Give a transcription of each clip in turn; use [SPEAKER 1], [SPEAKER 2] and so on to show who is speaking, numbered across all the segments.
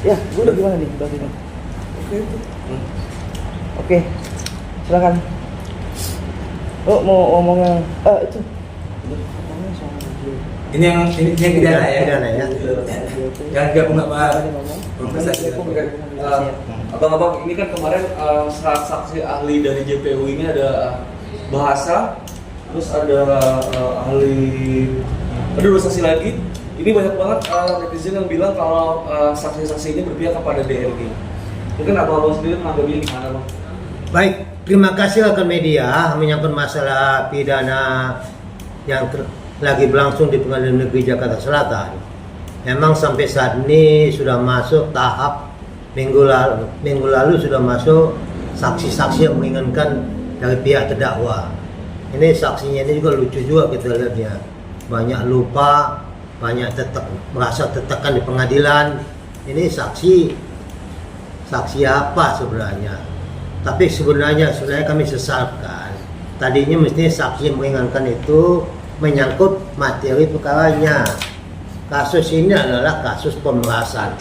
[SPEAKER 1] Ya, gue udah gimana nih bantuin? Oke, silakan. Oh, mau ngomong yang itu.
[SPEAKER 2] Ini yang pidana ya.
[SPEAKER 3] Pidana ya.
[SPEAKER 2] Yang nggak abang-abang ini kan kemarin saksi ahli dari JPU ini ada bahasa, terus ada dua saksi lagi. Ini banyak banget netizen yang bilang kalau saksi-saksi ini berpihak kepada DRG. Mungkin abang-abang sendiri menanggapinya gimana, bang?
[SPEAKER 3] Baik, terima kasih rekan media menyangkut masalah pidana yang lagi berlangsung di Pengadilan Negeri Jakarta Selatan. Memang sampai saat ini sudah masuk tahap minggu lalu sudah masuk saksi-saksi yang meringankan dari pihak terdakwa. Ini saksinya ini juga lucu juga kita lihatnya. Banyak lupa, banyak merasa tertekan di pengadilan. Ini saksi apa sebenarnya? Tapi sebenarnya kami sesalkan. Tadinya mestinya saksi yang meringankan itu menyangkut materi perkaranya. Kasus ini adalah kasus pemerasan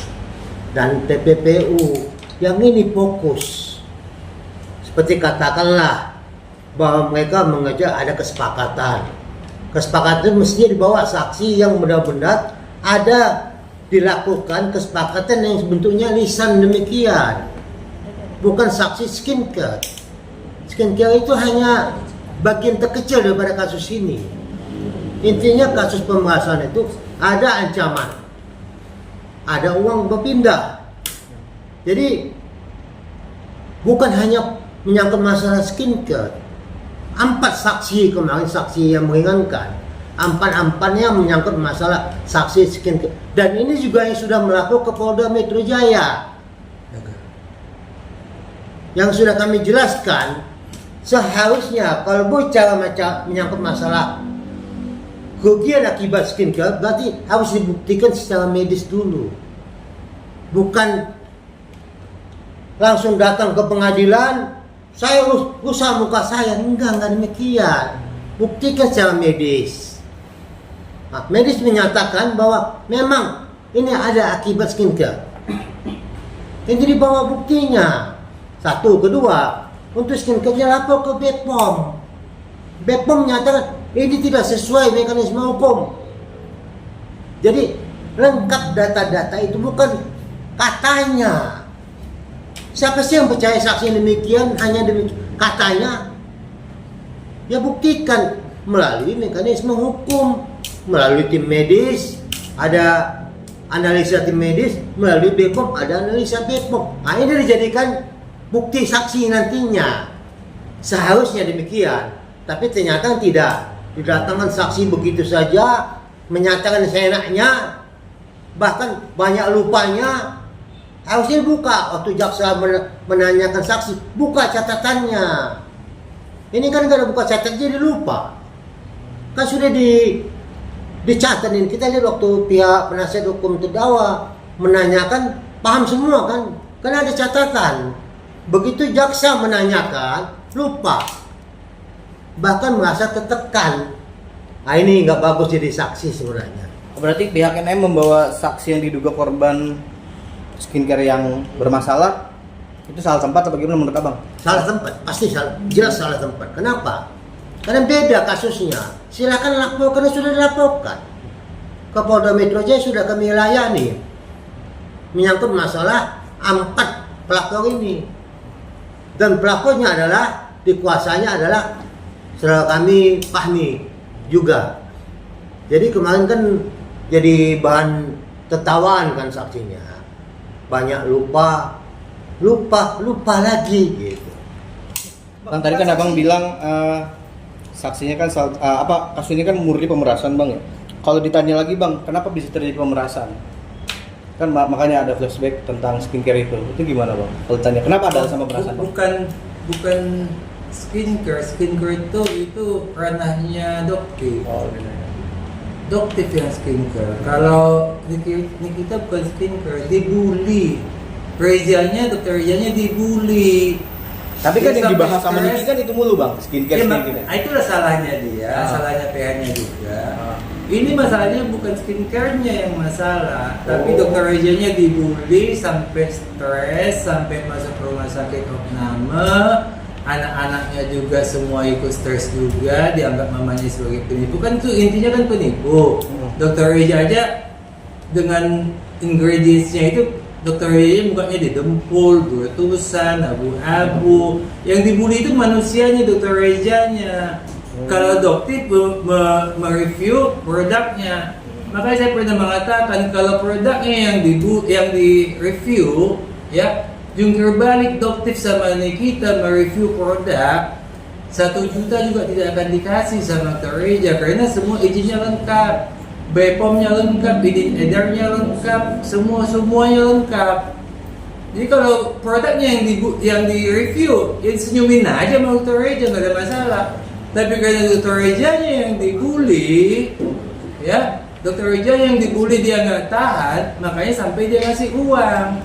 [SPEAKER 3] dan TPPU yang ini fokus. Seperti katakanlah bahwa mereka mengejar ada kesepakatan. Kesepakatan mestinya dibawa saksi yang benar-benar ada dilakukan kesepakatan yang bentuknya lisan demikian. Bukan saksi skincare. Skincare itu hanya bagian terkecil daripada kasus ini. Intinya kasus pemerasan itu ada ancaman, ada uang berpindah. Jadi bukan hanya menyangkut masalah skincare. 4 saksi kemarin, saksi yang meringankan. 4-4-nya menyangkut masalah saksi skincare. Dan ini juga yang sudah melapor ke Polda Metro Jaya. Yang sudah kami jelaskan, seharusnya kalau bicara menyangkut masalah kerugian akibat skincare, berarti harus dibuktikan secara medis dulu. Bukan langsung datang ke pengadilan, saya rusak muka saya. Enggak demikian. Buktikan secara medis. Nah, medis menyatakan bahwa memang ini ada akibat skincare. Ini dibawa buktinya. Satu, kedua, untuk skincare lapor ke BPOM. BPOM menyatakan ini tidak sesuai mekanisme hukum. Jadi lengkap data-data itu, bukan katanya. Siapa sih yang percaya saksi demikian hanya demi katanya? Ya buktikan melalui mekanisme hukum, melalui tim medis, ada analisa tim medis, melalui BPOM ada analisa BPOM. Nah, ini dijadikan bukti saksi nantinya. Seharusnya demikian, tapi ternyata tidak. Didatangkan saksi begitu saja, menyatakan seenaknya, bahkan banyak lupanya. Harusnya buka waktu jaksa menanyakan saksi, buka catatannya. Ini kan gak ada buka catatan, jadi lupa. Kan sudah dicatatin. Kita lihat waktu pihak penasihat hukum terdakwa menanyakan, paham semua kan? Kan ada catatan. Begitu jaksa menanyakan, lupa. Bahkan merasa tertekan. Nah, ini nggak bagus jadi saksi sebenarnya.
[SPEAKER 1] Berarti pihak NM membawa saksi yang diduga korban skincare yang bermasalah itu salah tempat atau bagaimana menurut abang?
[SPEAKER 3] Salah tempat, pasti salah, jelas salah tempat. Kenapa? Karena beda kasusnya. Silakan lapor, karena sudah dilaporkan. Ke Polda Metro Jaya sudah kami layani. Menyangkut masalah 4 pelapor ini. Dan pelapornya adalah, dikuasanya adalah saudara kami Fahmi juga. Jadi kemarin kan jadi bahan tertawaan kan saksinya. Banyak lupa lagi gitu.
[SPEAKER 1] Bang, tadi kan abang bilang saksinya kan kasus ini kan murni pemerasan bang ya. Kalau ditanya lagi bang, kenapa bisa terjadi pemerasan? Kan makanya ada flashback tentang skincare itu gimana bang? Kalau ditanya kenapa ada sama pemerasan?
[SPEAKER 2] Bukan skincare itu ranahnya dokter. Dokter yang skincare. Kalau Nikita bukan skincare, dibully. Dokter Rezanya dibully.
[SPEAKER 1] Tapi kan yang dibahas sama Niki kan itu mulu bang, skincare.
[SPEAKER 2] Itulah salahnya dia, salahnya PH-nya juga.
[SPEAKER 4] Ini masalahnya bukan skincare-nya yang masalah, tapi dokter Rejanya dibully sampai stres, sampai masuk rumah sakit opname. Anak-anaknya juga semua ikut stres juga, dianggap mamanya sebagai penipu. Kan itu intinya kan penipu. Dokter Reja aja dengan ingredientsnya itu, dokter Reja mukanya didempul, bertusan, abu-abu. Yang dibully itu manusianya, dokter Rejanya. Kalau dokter mereview produknya, makanya saya pernah mengatakan kalau produknya yang di-review, ya, jungkir balik dokter sama Nikita mereview produk 1 juta juga tidak akan dikasih sama dokter Reja karena semua izinnya lengkap, BPOM-nya lengkap, izin edarnya lengkap, semuanya lengkap. Jadi kalau produknya yang di-review, ya senyumin aja sama dokter Reja, nggak ada masalah. Tapi karena dokter Rejanya yang dibully, ya, dokter Reja yang dibully dia nggak tahan, makanya sampai dia ngasih uang.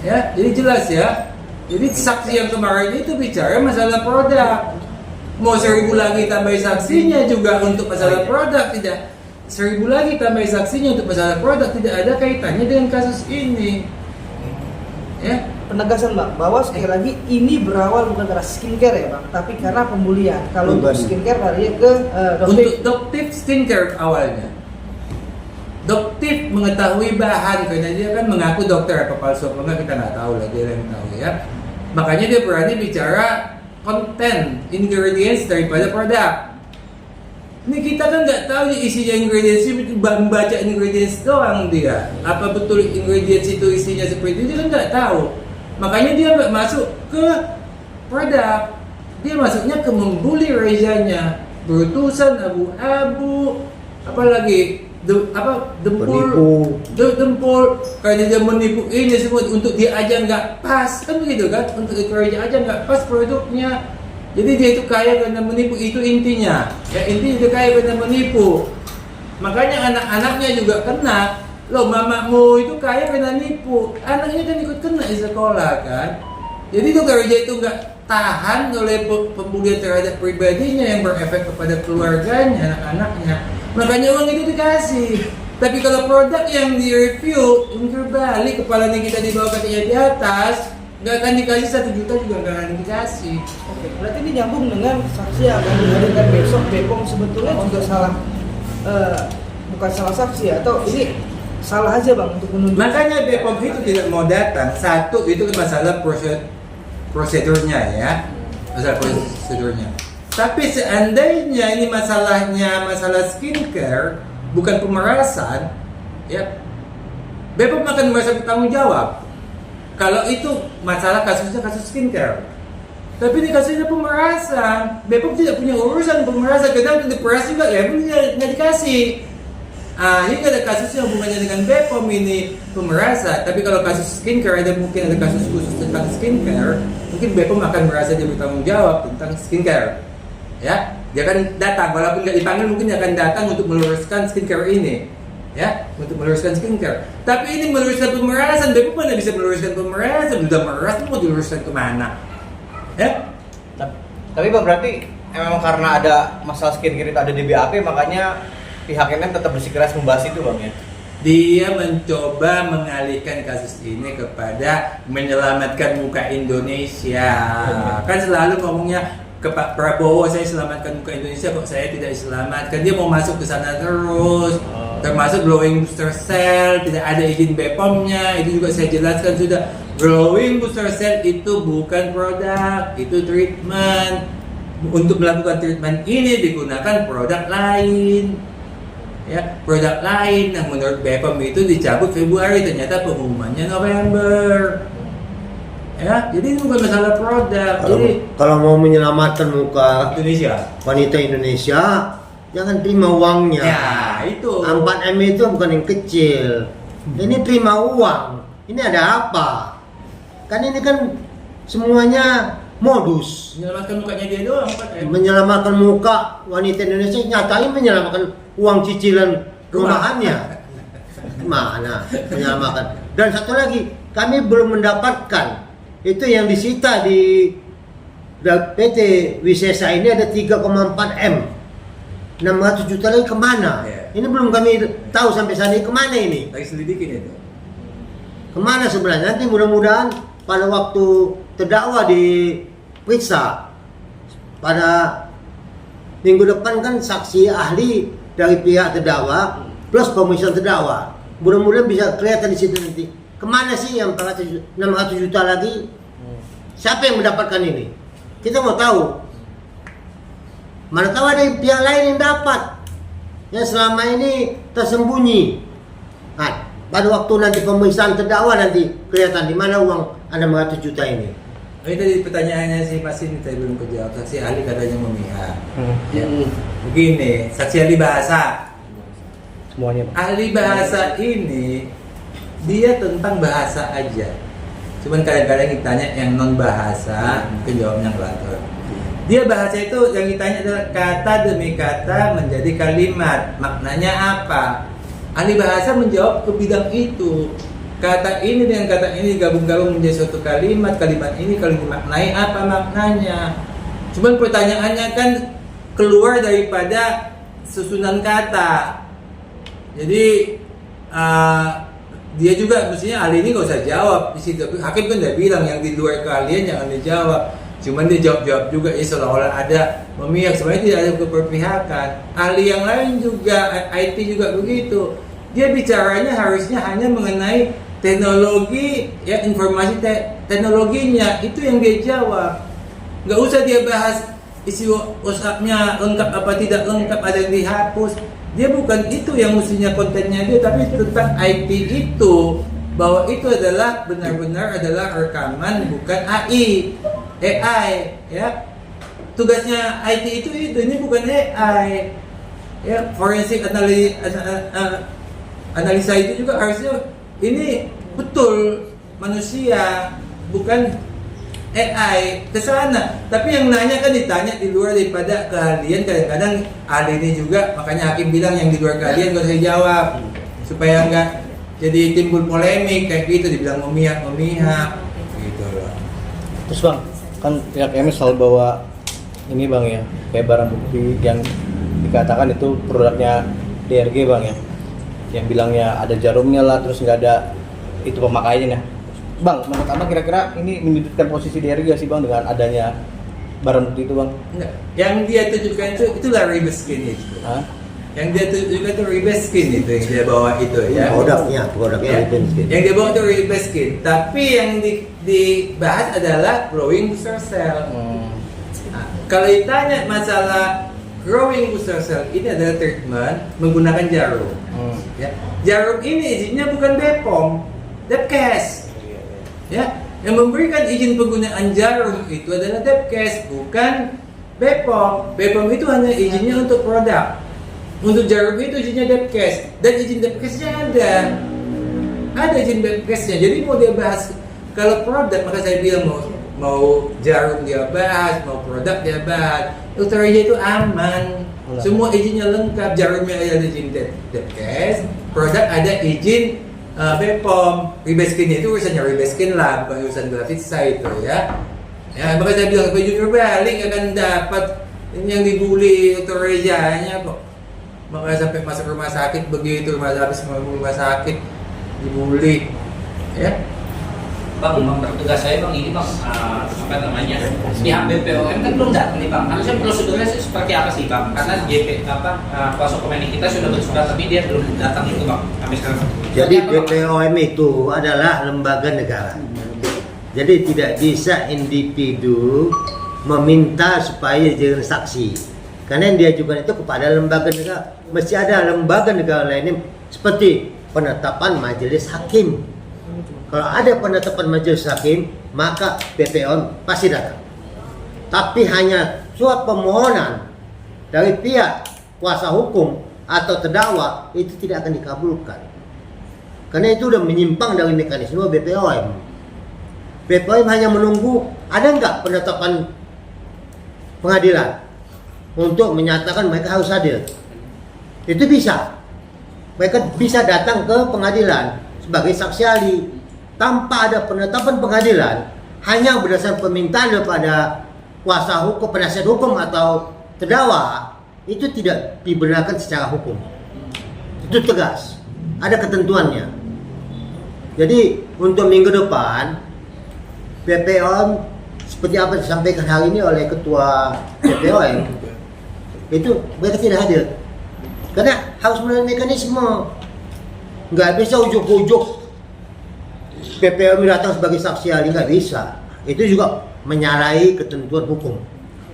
[SPEAKER 4] Ya, jadi jelas ya. Jadi saksi yang kemarin itu bicara masalah produk. Mau 1000 lagi tambah saksinya juga untuk masalah produk, tidak. 1000 lagi tambah saksinya untuk masalah produk, tidak ada kaitannya dengan kasus ini. Ya.
[SPEAKER 5] Penegasan Bang, bahwa sekali lagi ini berawal bukan karena skincare ya Bang, tapi karena pembulian. Kalau untuk skincare larinya ke
[SPEAKER 4] Untuk dokter skincare awalnya. Dokter mengetahui bahan karena dia kan mengaku dokter, apa palsu apa enggak kita nggak tahu lah, dia yang tahu ya. Makanya dia berani bicara konten, ingredients daripada produk. Ini kita kan nggak tahu isinya ingredients, membaca ingredients doang dia. Apa betul ingredients itu isinya seperti itu, dia kan nggak tahu. Makanya dia nggak masuk ke produk, dia masuknya ke membuli Rejanya, berutusan abu-abu, apalagi dempul, karena dia menipu ini semua untuk dia aja nggak pas, kan begitu kan? Untuk Reja aja nggak pas produknya, jadi dia itu kaya karena menipu, itu intinya. Ya intinya dia kaya karena menipu, makanya anak-anaknya juga kena. Loh, mamamu itu kaya karena nipu, anaknya kan ikut kena di sekolah kan. Jadi dokter Reja itu nggak tahan oleh pembulian terhadap pribadinya yang berefek kepada keluarganya, anak-anaknya. Makanya uang itu dikasih. Tapi kalau produk yang di-review, jungkir balik, kepalanya kita dibawa kakinya di atas, nggak akan dikasih 1 juta juga nggak akan dikasih.
[SPEAKER 5] Oke, berarti ini nyambung dengan saksi yang akan dihadirkan besok. BPOM sebetulnya juga salah, bukan salah saksi atau ini salah aja Bang untuk menunjuk.
[SPEAKER 4] Makanya BPOM itu tidak mau datang. Satu, itu masalah prosedurnya ya, masalah prosedurnya. Tapi seandainya ini masalah skincare, bukan pemerasan, ya, BPOM akan merasa bertanggung jawab. Kalau itu masalah kasusnya kasus skincare. Tapi ini kasusnya pemerasan, BPOM tidak punya urusan pemerasan. Kadang diperas juga ya, nggak dikasih. Ini ada kasus yang hubungannya dengan BPOM ini pemerasan. Tapi kalau kasus skincare mungkin ada kasus khusus tentang skincare, mungkin BPOM akan merasa dia bertanggung jawab tentang skincare. Ya, dia akan datang, walaupun nggak dipanggil mungkin dia akan datang untuk meluruskan skincare ini, ya, untuk meluruskan skincare. Tapi ini meluruskan pemerasan, BPOM mana bisa meluruskan pemerasan? Udah meras, mau diluruskan kemana? Ya?
[SPEAKER 1] Tapi Bang, berarti emang karena ada masalah skincare itu ada di BAP, makanya pihaknya tetap bersikeras membahas itu Bang ya?
[SPEAKER 4] Dia mencoba mengalihkan kasus ini kepada menyelamatkan muka Indonesia. Kan selalu ngomongnya ke Pak Prabowo, saya selamatkan muka Indonesia, kok saya tidak diselamatkan. Dia mau masuk ke sana terus, termasuk glowing booster cell, tidak ada izin BPOM-nya. Itu juga saya jelaskan sudah. Glowing booster cell itu bukan produk, itu treatment. Untuk melakukan treatment ini digunakan produk lain, ya, produk lain yang menurut BPOM itu dicabut Februari, ternyata pengumumannya November. Ya, jadi ini bukan masalah produk.
[SPEAKER 3] Kalau mau menyelamatkan muka
[SPEAKER 4] Indonesia,
[SPEAKER 3] wanita Indonesia, jangan terima uangnya.
[SPEAKER 4] ya itu.
[SPEAKER 3] 4M itu bukan yang kecil. Ini terima uang. Ini ada apa? Kan ini kan semuanya modus.
[SPEAKER 4] Menyelamatkan mukanya dia doang, Pak.
[SPEAKER 3] Menyelamatkan muka wanita Indonesia, nyatanya menyelamatkan uang cicilan rumahannya. Mana menyelamatkan? Dan satu lagi, kami belum mendapatkan itu yang disita di PT Wisesa ini ada 3,4 M 600 juta lagi kemana?
[SPEAKER 2] Iya.
[SPEAKER 3] Ini belum kami tahu sampai saat ini kemana ini.
[SPEAKER 2] Lagi selidikin itu.
[SPEAKER 3] Kemana sebenarnya? Nanti mudah-mudahan pada waktu terdakwa diperiksa pada minggu depan kan saksi ahli dari pihak terdakwa plus pemeriksaan terdakwa. Mudah-mudahan bisa kelihatan di situ nanti. Kemana sih yang 600 juta lagi? Siapa yang mendapatkan ini? Kita mau tahu. Mana tahu ada pihak lain yang dapat. Yang selama ini tersembunyi. Nah, pada waktu nanti pemeriksaan terdakwa nanti kelihatan di mana uang 600 juta ini.
[SPEAKER 4] Ini tadi pertanyaannya si Mas ini tadi belum kejawab. Saksi ahli katanya memihak. Ya. Begini, saksi ahli bahasa.
[SPEAKER 1] Semuanya bang.
[SPEAKER 4] Ahli bahasa ini dia tentang bahasa aja. Cuman kadang-kadang ditanya yang non bahasa, mungkin jawabnya ngelantur. Dia bahasa itu yang ditanya adalah kata demi kata menjadi kalimat. Maknanya apa? Ahli bahasa menjawab ke bidang itu. Kata ini dengan kata ini gabung-gabung menjadi suatu kalimat. Kalimat ini kalau dimaknai apa maknanya? Cuman pertanyaannya kan keluar daripada susunan kata. Jadi dia juga mestinya ahli ini gak usah jawab di situ. Hakim kan udah bilang yang di luar keahlian jangan dijawab. Cuman dia jawab juga ya seolah-olah ada memihak. Sebenarnya tidak ada keberpihakan. Ahli yang lain juga, IT juga begitu. Dia bicaranya harusnya hanya mengenai teknologi, ya informasi teknologinya itu yang dia jawab. Nggak usah dia bahas isi WhatsApp-nya lengkap apa tidak lengkap, ada yang dihapus. Dia bukan itu yang mestinya kontennya dia, tapi tentang IT itu, bahwa itu adalah benar-benar adalah rekaman bukan AI, ya. Tugasnya IT itu ini bukan AI. Ya, forensik analisa itu juga harusnya ini betul manusia, bukan AI ke sana. Tapi yang nanya kan ditanya di luar daripada keahlian. Kadang-kadang ahli ini juga, makanya hakim bilang yang di luar keahlian gak usah jawab supaya nggak jadi timbul polemik kayak gitu, dibilang memihak gitu loh.
[SPEAKER 1] Terus bang, kan pihak MS selalu bawa ini bang ya, kayak barang bukti yang dikatakan itu produknya DRG bang ya, yang bilangnya ada jarumnya lah, terus nggak ada itu pemakaiannya. Bang, menurut abang kira-kira ini menyudutkan posisi DRG sih bang dengan adanya barang bukti itu bang?
[SPEAKER 4] Enggak. Yang dia tunjukkan itulah Ribeskin itu.
[SPEAKER 1] Hah?
[SPEAKER 4] Yang dia tunjukkan itu Ribeskin itu yang dia bawa itu ya.
[SPEAKER 3] Produknya
[SPEAKER 4] Ya.
[SPEAKER 3] Ribeskin.
[SPEAKER 4] Yang dia bawa itu Ribeskin. Tapi yang dibahas adalah growing booster cell. Nah, kalau ditanya masalah growing booster cell, ini adalah treatment menggunakan jarum. Ya. Jarum ini izinnya bukan BPOM, Depkes. Ya, yang memberikan izin penggunaan jarum itu adalah Depkes, bukan BPOM. BPOM itu hanya izinnya untuk produk. Untuk jarum itu izinnya Depkes, dan izin Depkesnya ada izin Depkesnya. Jadi mau dia bahas kalau produk, maka saya bilang mau jarum dia bahas, mau produk dia bahas. Dokter Reja itu aman, semua izinnya lengkap. Jarumnya ada izin Depkes, produk ada izin BPOM. Ribeskin itu urusannya Ribeskin lah, bukan urusan Glavitsa itu ya. Ya, maka saya bilang jujur balik akan dapat ini yang dibully Dokter Rejanya kok. Maka sampai masuk rumah sakit begitu, habis rumah sakit dibully ya.
[SPEAKER 6] Bang, bertugas saya bang ini bang, apa namanya, pihak BPOM kan belum datang nih bang. Harusnya prosedurnya seperti apa sih bang? Karena kuasa hukum kita sudah bersurat tapi dia belum datang itu bang sampai sekarang.
[SPEAKER 3] Jadi BPOM itu adalah lembaga negara. Jadi tidak bisa individu meminta supaya jadi saksi. Karena yang diajukan itu kepada lembaga negara. Mesti ada lembaga negara lainnya seperti penetapan majelis hakim. Kalau ada penetapan majelis hakim, maka BPOM pasti datang. Tapi hanya surat permohonan dari pihak kuasa hukum atau terdakwa itu tidak akan dikabulkan. Karena itu sudah menyimpang dari mekanisme BPOM. BPOM hanya menunggu ada nggak penetapan pengadilan untuk menyatakan mereka harus hadir. Itu bisa. Mereka bisa datang ke pengadilan sebagai saksi ahli. Tanpa ada penetapan pengadilan, hanya berdasarkan permintaan daripada kuasa hukum, penasihat hukum atau terdakwa, itu tidak dibenarkan secara hukum. Itu tegas, ada ketentuannya. Jadi untuk minggu depan BPOM seperti apa disampaikan hari ini oleh Ketua BPOM itu mereka tidak hadir karena harus melalui mekanisme, nggak bisa ujuk-ujuk BPOM datang sebagai saksi ahli, nggak bisa. Itu juga menyalahi ketentuan hukum.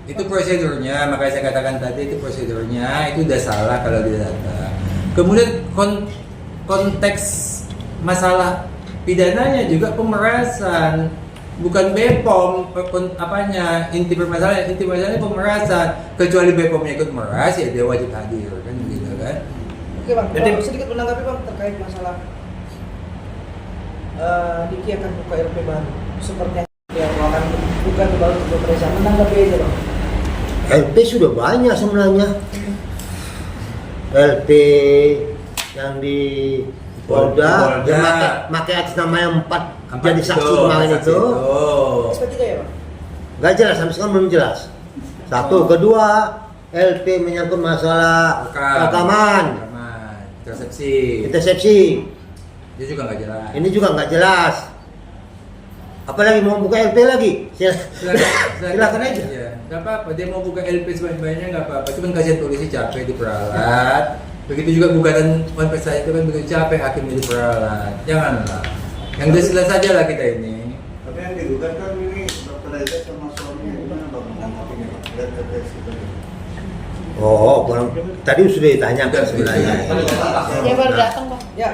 [SPEAKER 4] Itu prosedurnya, makanya saya katakan tadi itu prosedurnya itu udah salah kalau dia datang. Kemudian konteks masalah pidananya juga pemerasan, bukan BPOM apanya inti permasalahannya pemerasan. Kecuali BPOM-nya ikut meras ya dia wajib hadir kan begitu kan.
[SPEAKER 5] Oke bang,
[SPEAKER 1] Jadi-
[SPEAKER 5] kalau sedikit menanggapi bang terkait masalah Diki akan buka LP baru seperti yang akan buka baru untuk Reza, menanggapi aja bang.
[SPEAKER 3] LP sudah banyak sebenarnya. LP yang di Polda,
[SPEAKER 4] Polda.
[SPEAKER 3] yang pakai atas nama yang 4 jadi saksi
[SPEAKER 4] itu,
[SPEAKER 3] kemarin
[SPEAKER 4] saksi
[SPEAKER 3] itu,
[SPEAKER 5] SP3 ya bang?
[SPEAKER 3] nggak jelas sampai sekarang belum jelas. Satu, kedua, LP menyangkut masalah rekaman,
[SPEAKER 4] resepsi.
[SPEAKER 3] intersepsi.
[SPEAKER 4] Itu juga nggak jelas.
[SPEAKER 3] Ini juga nggak jelas. Apalagi mau buka LP lagi? Silakan aja.
[SPEAKER 4] Ya, nggak apa-apa. Dia mau buka LP sebanyak-banyaknya nggak apa-apa. Cuman kasihan polisi capek diperalat. Begitu juga gugatan ponpes saya itu kan begitu capek hakim diperalat. Janganlah. Yang jelas saja lah kita ini.
[SPEAKER 7] Tapi yang digugat kan ini Dr. Reza sama suaminya gimana bang menanggapinya bang? Dan terkait itu.
[SPEAKER 3] Oh, kurang. Tadi sudah ditanyakan sebenarnya.
[SPEAKER 8] Dia baru datang bang.
[SPEAKER 5] Ya.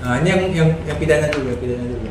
[SPEAKER 4] Nah, ini yang pidana dulu, pidana dulu.